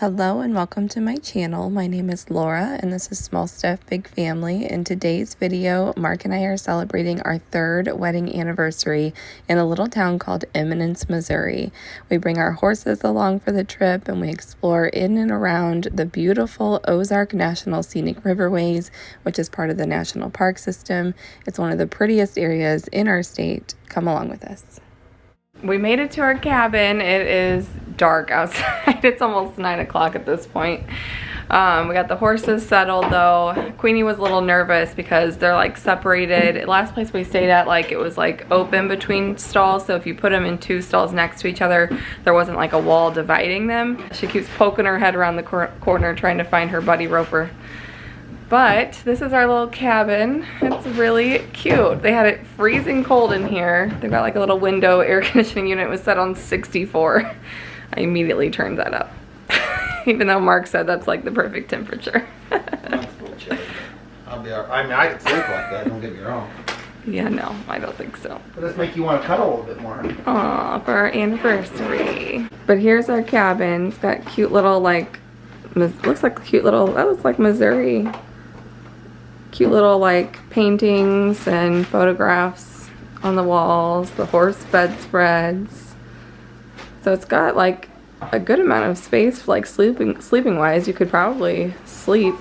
Hello and welcome to my channel. My name is Laura and this is Small Stuff Big Family. In today's video, Mark and I are celebrating our 3rd wedding anniversary in a little town called Eminence, Missouri. We bring our horses along for the trip and we explore in and around the beautiful Ozark National Scenic Riverways, which is part of the national park system. It's one of the prettiest areas in our state. Come along with us. We made it to our cabin. It is dark outside. It's almost 9 o'clock at this point. We got the horses settled though. Queenie was a little nervous because they're like separated. Last place we stayed at, like it was like open between stalls, so if you put them in 2 stalls next to each other, there wasn't like a wall dividing them. She keeps poking her head around the corner trying to find her buddy Roper. But this is our little cabin. It's really cute. They had it freezing cold in here. They've got like a little window air conditioning unit. It was set on 64. I immediately turned that up. Even though Mark said that's like the perfect temperature. That's a little chilly. I'll be alright. I mean, I could sleep like that, don't get me wrong. Yeah, no, I don't think so. But this make you want to cuddle a little bit more. Aw, for our anniversary. But here's our cabin. It's got cute little like, looks like cute little, that looks like Missouri. Cute little like paintings and photographs on the walls, the horse bedspreads. So it's got like a good amount of space, like sleeping wise. You could probably sleep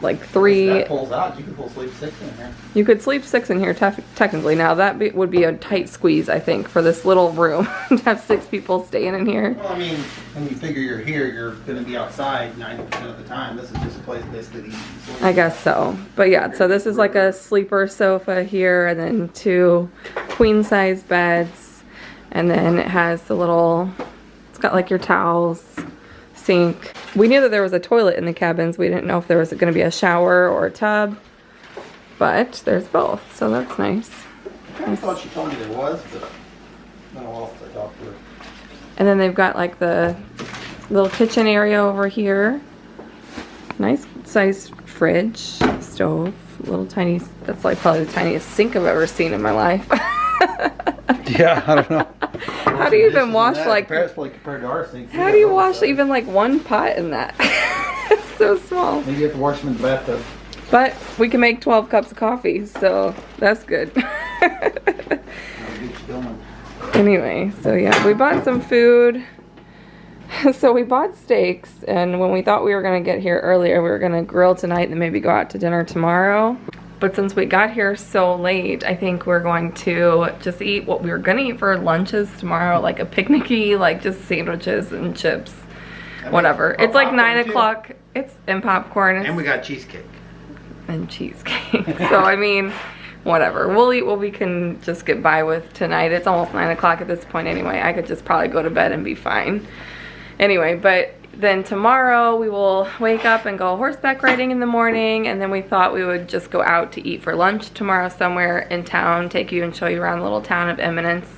like 3. That pulls out. You can sleep 6 in here. You could sleep 6 in here technically. Now that would be a tight squeeze, I think, for this little room to have 6 people staying in here. Well, I mean, when you figure you're here, you're going to be outside 90% of the time. This is just a place basically to eat and sleep. I guess so. But yeah, so this is like a sleeper sofa here, and then 2 queen size beds, and then it has the little, it's got like your towels, sink. We knew that there was a toilet in the cabins. We didn't know if there was going to be a shower or a tub, but there's both, so that's nice. I kind of thought she told me there was, but I don't know what else I talked to her. And then they've got like the little kitchen area over here. Nice sized fridge, stove, little tiny, that's like probably the tiniest sink I've ever seen in my life. Yeah, I don't know. How do you even wash like, compared to our sink? how do you wash even like 1 pot in that? It's so small. Maybe you have to wash them in the bathtub. But we can make 12 cups of coffee, so that's good. Anyway, so yeah, we bought some food. So we bought steaks, and when we thought we were going to get here earlier, we were going to grill tonight and then maybe go out to dinner tomorrow. But since we got here so late, I think we're going to just eat what we were going to eat for lunches tomorrow, like a picnic-y, like just sandwiches and chips, whatever. It's like 9 o'clock. It's in popcorn. And we got cheesecake. And cheesecake. So I mean, whatever. We'll eat what we can just get by with tonight. It's almost 9 o'clock at this point anyway. I could just probably go to bed and be fine. Anyway, but then tomorrow we will wake up and go horseback riding in the morning, and then we thought we would just go out to eat for lunch tomorrow somewhere in town, take you and show you around the little town of Eminence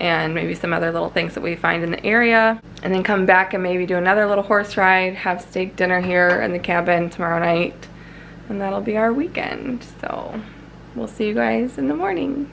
and maybe some other little things that we find in the area, and then come back and maybe do another little horse ride, have steak dinner here in the cabin tomorrow night, and that'll be our weekend. So we'll see you guys in the morning.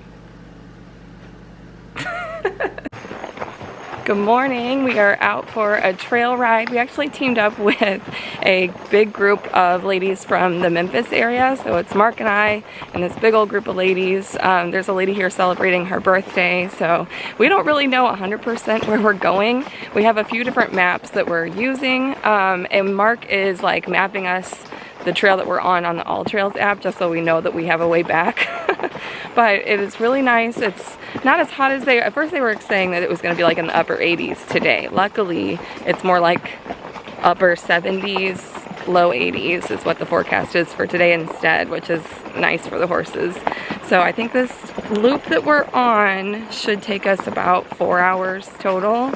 Good morning. We are out for a trail ride. We actually teamed up with a big group of ladies from the Memphis area. So it's Mark and I and this big old group of ladies. There's a lady here celebrating her birthday. So we don't really know 100% where we're going. We have a few different maps that we're using. And Mark is like mapping us the trail that we're on the All Trails app, just so we know that we have a way back. But it is really nice. It's not as hot as at first they were saying that it was going to be like in the upper 80s today. Luckily, it's more like upper 70s, low 80s is what the forecast is for today instead, which is nice for the horses. So I think this loop that we're on should take us about 4 hours total.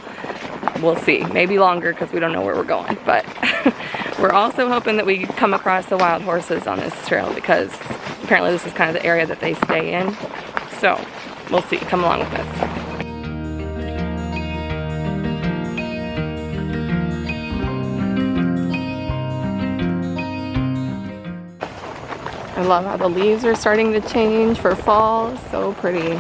We'll see, maybe longer because we don't know where we're going, but we're also hoping that we come across the wild horses on this trail because apparently this is kind of the area that they stay in. So we'll see. Come along with us. I love how the leaves are starting to change for fall. It's so pretty.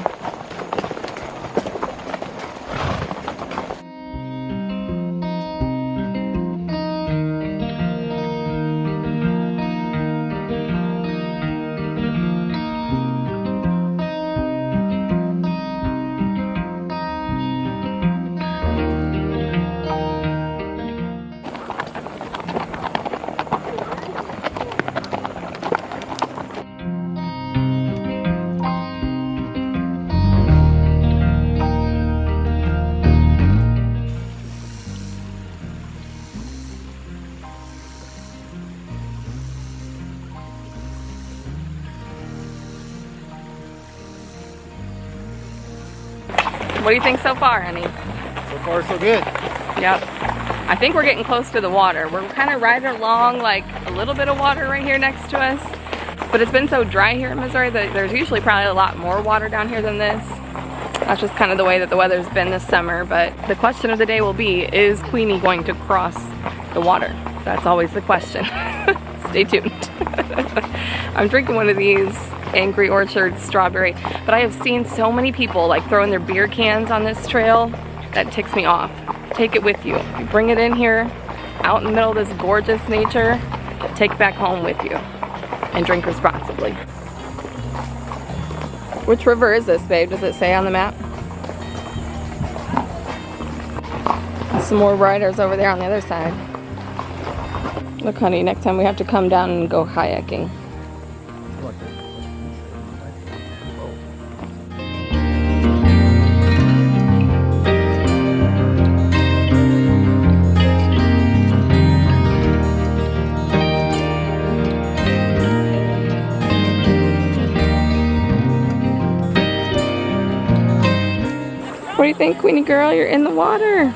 What do you think so far, honey? So far, so good. Yep. I think we're getting close to the water. We're kind of right along like a little bit of water right here next to us. But it's been so dry here in Missouri that there's usually probably a lot more water down here than this. That's just kind of the way that the weather's been this summer. But the question of the day will be, is Queenie going to cross the water? That's always the question. Stay tuned. I'm drinking one of these Angry Orchard strawberry, but I have seen so many people like throwing their beer cans on this trail that ticks me off. Take it with you. You bring it in here, out in the middle of this gorgeous nature, take it back home with you and drink responsibly. Which river is this, babe? Does it say on the map? Some more riders over there on the other side. Look, honey, next time we have to come down and go kayaking. What do you think, Queenie girl? You're in the water.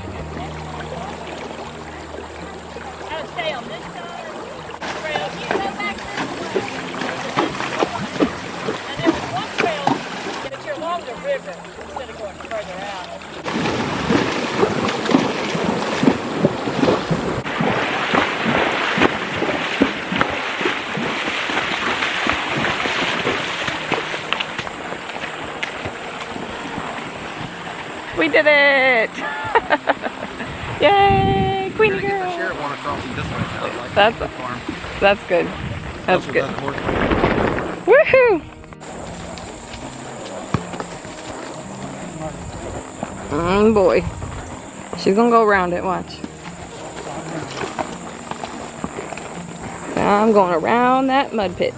We did it! Yay, Queenie girl! That's good. That's good. Woohoo! Boy, she's gonna go around it. Watch. I'm going around that mud pit.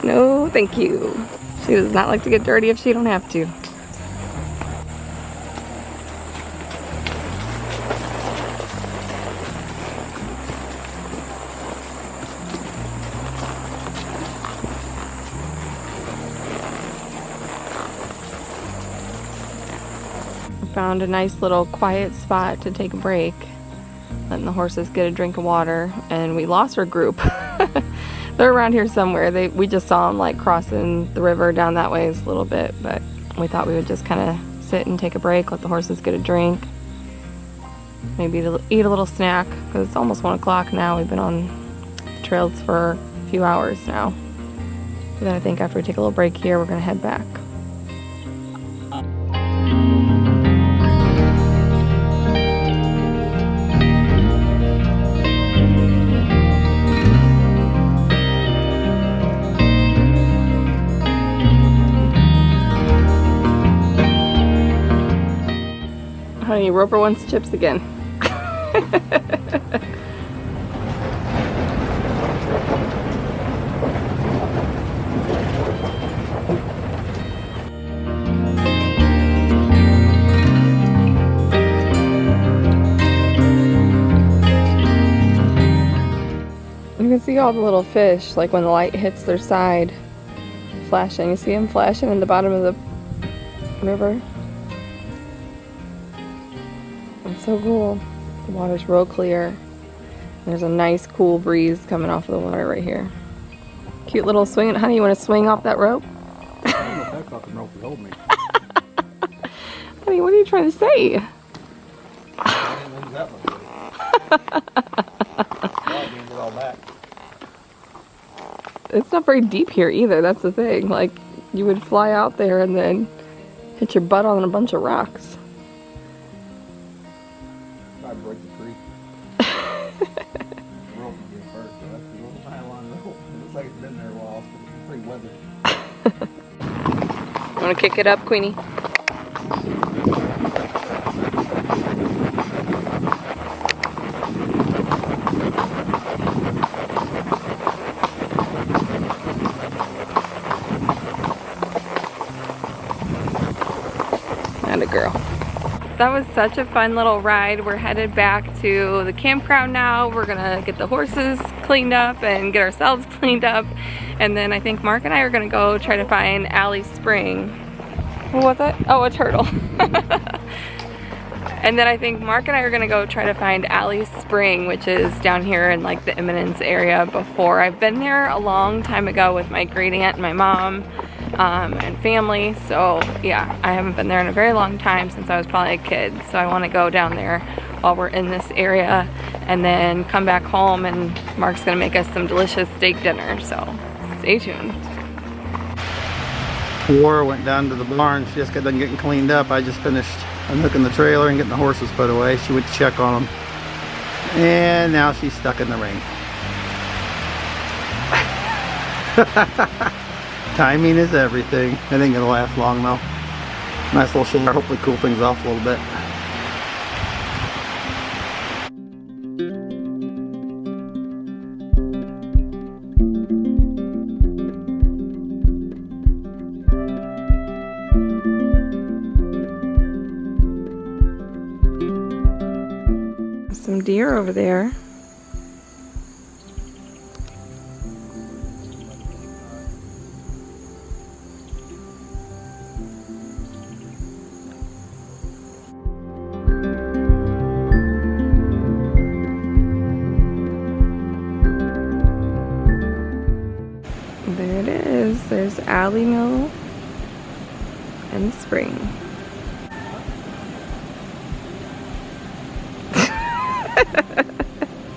No, thank you. She does not like to get dirty if she don't have to. Found a nice little quiet spot to take a break, letting the horses get a drink of water, and we lost our group. They're around here somewhere. We just saw them like crossing the river down that way a little bit, but we thought we would just kind of sit and take a break, let the horses get a drink, maybe eat a little snack, because it's almost 1 o'clock now. We've been on trails for a few hours now. So then I think after we take a little break here, we're gonna head back. Honey, Roper wants chips again. You can see all the little fish, like when the light hits their side, flashing. You see them flashing in the bottom of the river. It's so cool. The water's real clear. There's a nice cool breeze coming off of the water right here. Cute little swing. Honey, you want to swing off that rope? I don't know if that fucking rope would hold me. Honey, what are you trying to say? It's not very deep here either. That's the thing. Like, you would fly out there and then hit your butt on a bunch of rocks. Break the tree. Rope again first, so that's a little nylon rope. It looks like it's been there a while, so it's pretty weathered. Want to kick it up, Queenie? And a girl. That was such a fun little ride. We're headed back to the campground now. We're gonna get the horses cleaned up and get ourselves cleaned up. And then I think Mark and I are gonna go try to find Allie's spring. What was it? Oh, a turtle. And then I think Mark and I are gonna go try to find Allie's Spring, which is down here in like the Eminence area before. I've been there a long time ago with my great aunt and my mom and family. So yeah, I haven't been there in a very long time, since I was probably a kid. So I wanna go down there while we're in this area and then come back home, and Mark's gonna make us some delicious steak dinner. So stay tuned. Laura went down to the barn. She just got done getting cleaned up. I just finished unhooking the trailer and getting the horses put away. She went to check on them, and now she's stuck in the rain. Timing is everything. It ain't gonna last long though. Nice little shower, hopefully cool things off a little bit. Some deer over there. There it is. There's Alley Mill and the spring.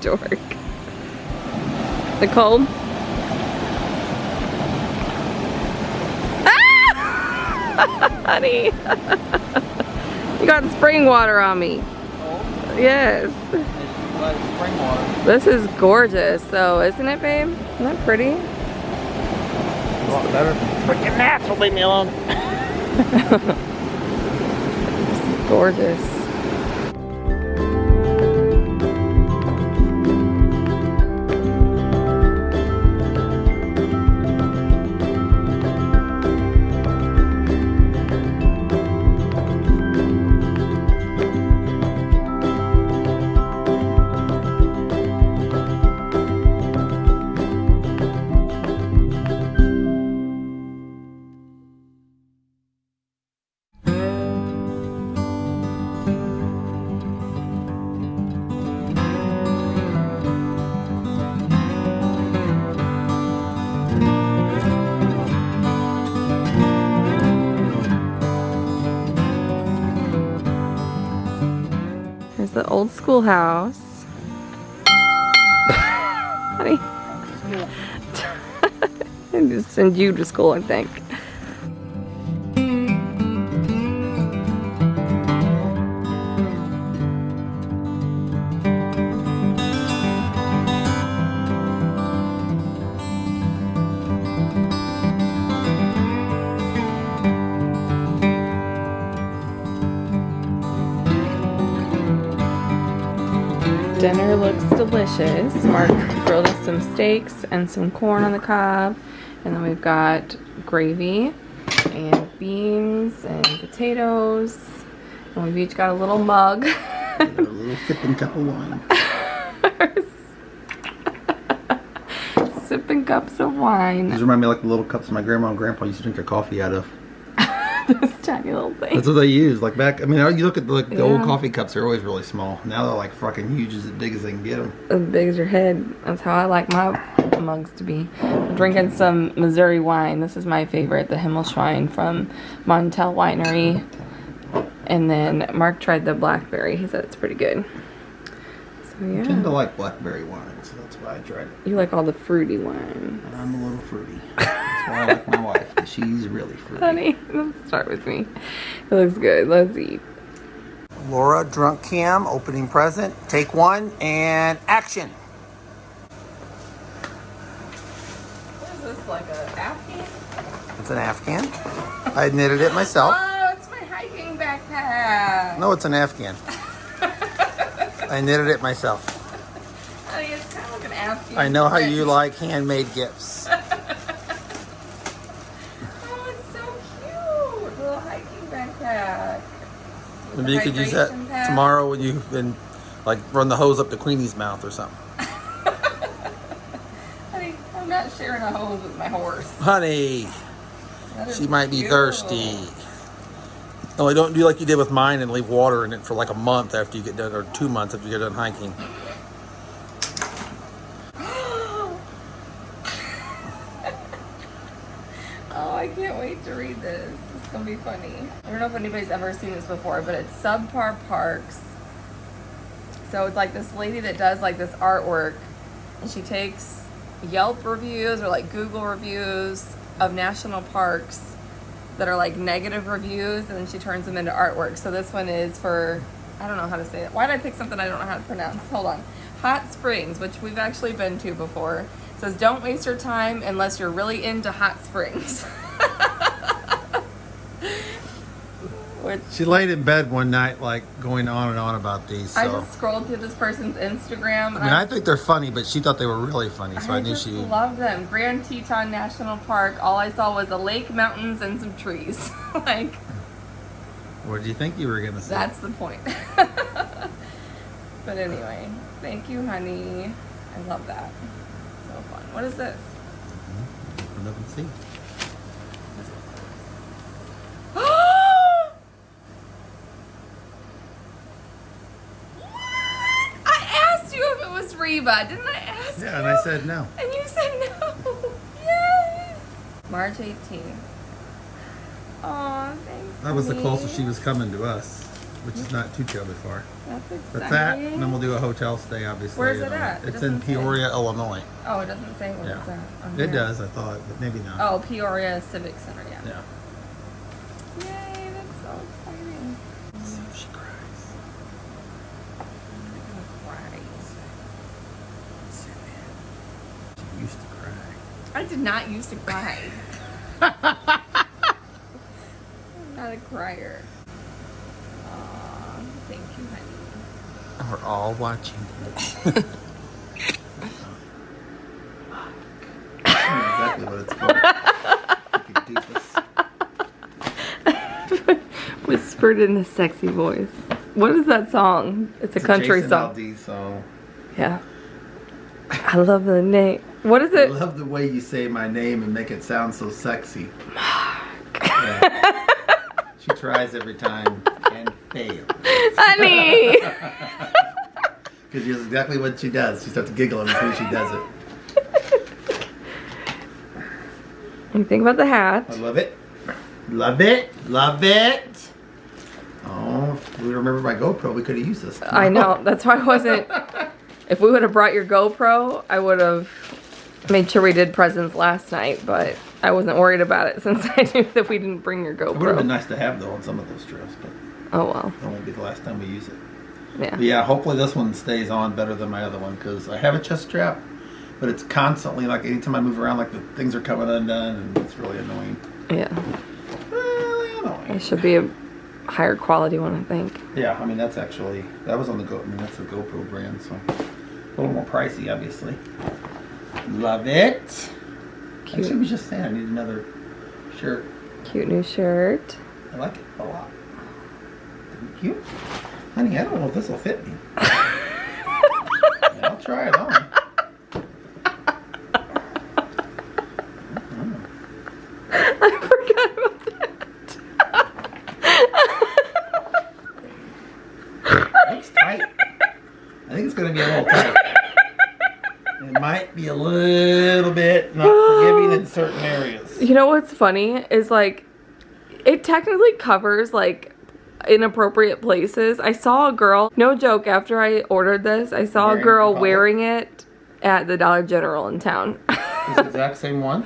Dork. Nicole? Ah! Honey! You got spring water on me. Oh, Yes. spring water. This is gorgeous, though, isn't it, babe? Isn't that pretty? A lot better. Freaking natural, leave me alone. It's gorgeous. There's the old schoolhouse. Honey. I just send you to school, I think. Dinner looks delicious. Mark grilled us some steaks and some corn on the cob. And then we've got gravy and beans and potatoes. And we've each got a little mug. A little sipping cup of wine. Sipping cups of wine. These remind me of like the little cups my grandma and grandpa used to drink their coffee out of. This tiny little thing. That's what they use. Like back, I mean, you look at the old Yeah. coffee cups, they're always really small. Now they're like fucking huge, as big as they can get them. As big as your head. That's how I like my mugs to be. I'm drinking some Missouri wine. This is my favorite, the Himmelschwein from Montel Winery. And then Mark tried the blackberry. He said it's pretty good. So I tend to yeah. like blackberry wine, so that's why I tried it. You like all the fruity wine. And I'm a little fruity. That's why I like my wife, 'cause she's really fruity. Honey, let's start with me. It looks good. Let's eat. Laura, drunk Cam, opening present. Take one and action. What is this, like a Afghan? It's an Afghan. I knitted it myself. Oh, it's my hiking backpack. No, it's an Afghan. I knitted it myself. Honey, it's kind of like an Afghan. I know how print. you like handmade gifts. Oh, it's so cute. Little hiking backpack. Maybe you could use that Hydration pack. tomorrow when you then like run the hose up to Queenie's mouth or something. Honey, I'm not sharing a hose with my horse. Honey, That is she might be cute. thirsty. Only don't do like you did with mine and leave water in it for like a month after you get done, or 2 months after you get done hiking. Oh, I can't wait to read this. It's gonna be funny. I don't know if anybody's ever seen this before, but it's Subpar Parks. So it's like this lady that does like this artwork, and she takes Yelp reviews or like Google reviews of national parks that are like negative reviews, and then she turns them into artwork. So this one is for, I don't know how to say it. Why did I pick something I don't know how to pronounce? Hold on. Hot Springs, which we've actually been to before. It says, don't waste your time unless you're really into hot springs. Which, She laid in bed one night, like going on and on about these. So. I just scrolled through this person's Instagram. I mean, I think they're funny, but she thought they were really funny, so I knew just she. love them. Grand Teton National Park. All I saw was a lake, mountains, and some trees. Like, What did you think you were gonna say? that's the point. But anyway, thank you, honey. I love that. So fun. What is this? Open up and see. I asked you if it was Reba. Didn't I ask Yeah, you? and I said no. And you said no. Yay! March 18th. Aw, thanks. That was the honey. closest she was coming to us, which is not too terribly far. That's exciting. But that, and then we'll do a hotel stay, obviously. Where's it at? It It's in doesn't say. Peoria, Illinois. Oh, it doesn't say where Yeah. it's at. on It here. does, I thought, but maybe not. Oh, Peoria Civic Center, yeah. Yeah. Yay, that's so exciting. See if she cries. I'm gonna cry. She used to cry. I did not used to cry. I'm not a crier. Aw, thank you, honey. We're all watching. Exactly what it's for. Whispered in a sexy voice. What is that song? It's a country Jason song. Aldean song. Yeah. I love the name. What is I it? love the way you say my name and make it sound so sexy. Yeah. She tries every time and fails. Honey! Because she's exactly what she does. She starts giggling before she does it. You think about the hat. I love it. Love it. Love it. Oh, if we remember my GoPro, we could have used this. I know. That's why I wasn't. If we would have brought your GoPro, I would have made sure we did presents last night, but I wasn't worried about it since I knew that we didn't bring your It would have been GoPro. nice to have though on some of those trails, but Oh well. it won't be the last time we use it. Yeah. But yeah, hopefully this one stays on better than my other one because I have a chest strap, but it's constantly like anytime I move around, like the things are coming undone, and it's really annoying. Yeah. Really annoying. It should be a higher quality one, I think. Yeah, I mean that's actually that was on the Go. I mean that's the GoPro brand, so a little more pricey, obviously. Love it. Cute. Actually, I was just saying I need another shirt. Cute new shirt. I like it a lot. Thank you, honey. I don't know if this will fit me. Yeah, I'll try it on. I forgot about that. Looks tight. I think it's going to be a little tight. It might be a little bit not forgiving in certain areas. You know what's funny is like, it technically covers like inappropriate places. I saw a girl, no joke, after I ordered this, I saw a Wearing girl it? wearing it at the Dollar General in town. It's the exact same one?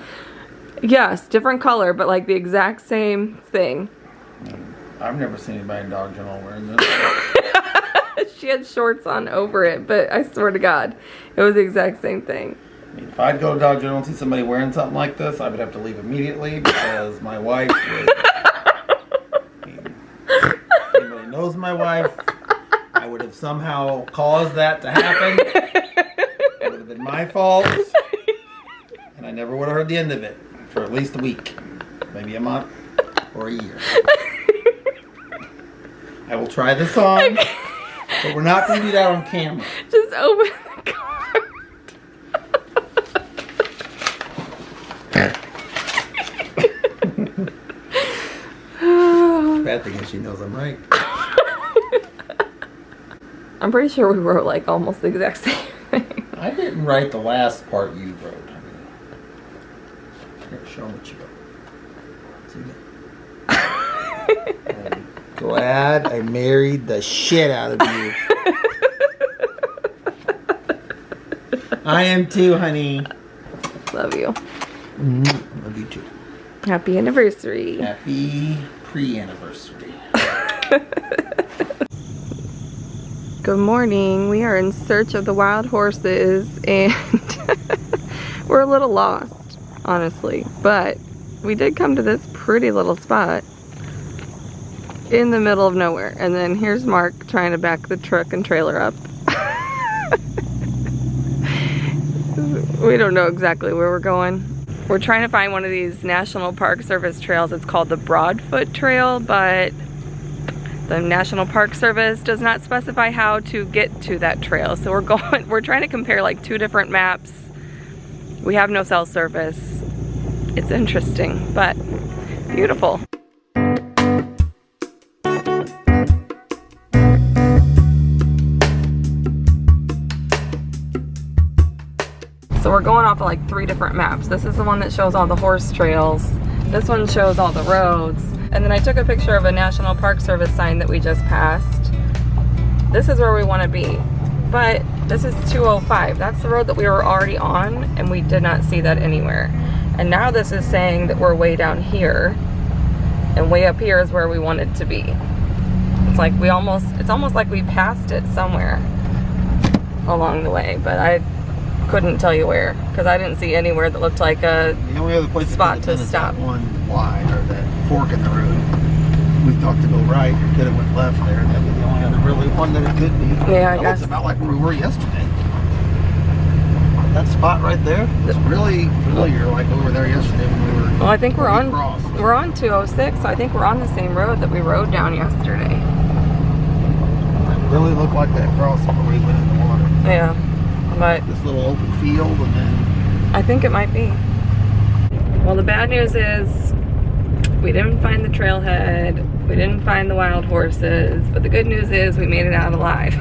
Yes, different color, but like the exact same thing. I've never seen anybody in Dollar General wearing this. She had shorts on over it, but I swear to God, it was the exact same thing. I mean, if I'd go to Dollar General and see somebody wearing something like this, I would have to leave immediately because my wife would. I mean, if anybody knows my wife, I would have somehow caused that to happen. It would have been my fault. And I never would have heard the end of it for at least a week, maybe a month, or a year. I will try this on, but we're not going to do that on camera. Just open the card. bad thing is she knows I'm right. I'm pretty sure we wrote like almost the exact same thing. I didn't write the last part you wrote. Here, show them what you wrote. See that? Glad I married the shit out of you. I am too, honey. Love you. Love you too. Happy anniversary. Happy pre-anniversary. Good morning. We are in search of the wild horses and we're a little lost, honestly. But we did come to this pretty little spot in the middle of nowhere. And then here's Mark trying to back the truck and trailer up. We don't know exactly where we're going. We're trying to find one of these National Park Service trails. It's called the Broadfoot Trail, but the National Park Service does not specify how to get to that trail. So we're trying to compare like 2 different maps. We have no cell service. It's interesting, but beautiful. So we're going off of like 3 different maps. This is the one that shows all the horse trails. This one shows all the roads. And then I took a picture of a National Park Service sign that we just passed. This is where we want to be. But this is 205. That's the road that we were already on, and we did not see that anywhere. And now this is saying that we're way down here, and way up here is where we wanted to be. It's like it's almost like we passed it somewhere along the way, but I couldn't tell you where, because I didn't see anywhere that looked like a The only other place spot to stop. That one line or that fork in the road. We thought to go right, could have went left there. That was the only other really one that it could be. Yeah, I That guess. looks about like where we were yesterday. That spot right there is really familiar, like over there yesterday when we were. Well, I think we're on crossed. 206, so I think we're on the same road that we rode down yesterday. It really looked like that cross where we went in the water. Yeah, but This little open field, and then I think it might be. Well, the bad news is we didn't find the trailhead, we didn't find the wild horses, but the good news is we made it out alive.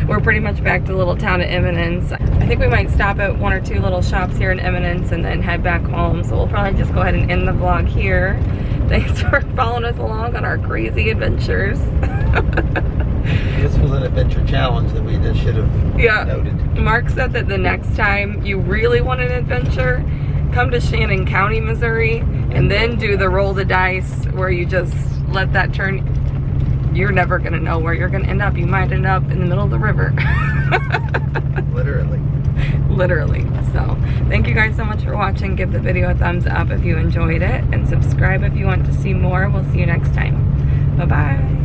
We're pretty much back to the little town of Eminence. I think we might stop at 1 or 2 little shops here in Eminence and then head back home. So we'll probably just go ahead and end the vlog here. Thanks for following us along on our crazy adventures. this was an adventure challenge that we just should have noted. Mark said that the next time you really want an adventure, come to Shannon County, Missouri, and then do the roll the dice where you just let that turn. You're never gonna know where you're gonna end up. You might end up in the middle of the river. Literally. Literally. So thank you guys so much for watching. Give the video a thumbs up if you enjoyed it, and subscribe if you want to see more. We'll see you next time. Bye-bye.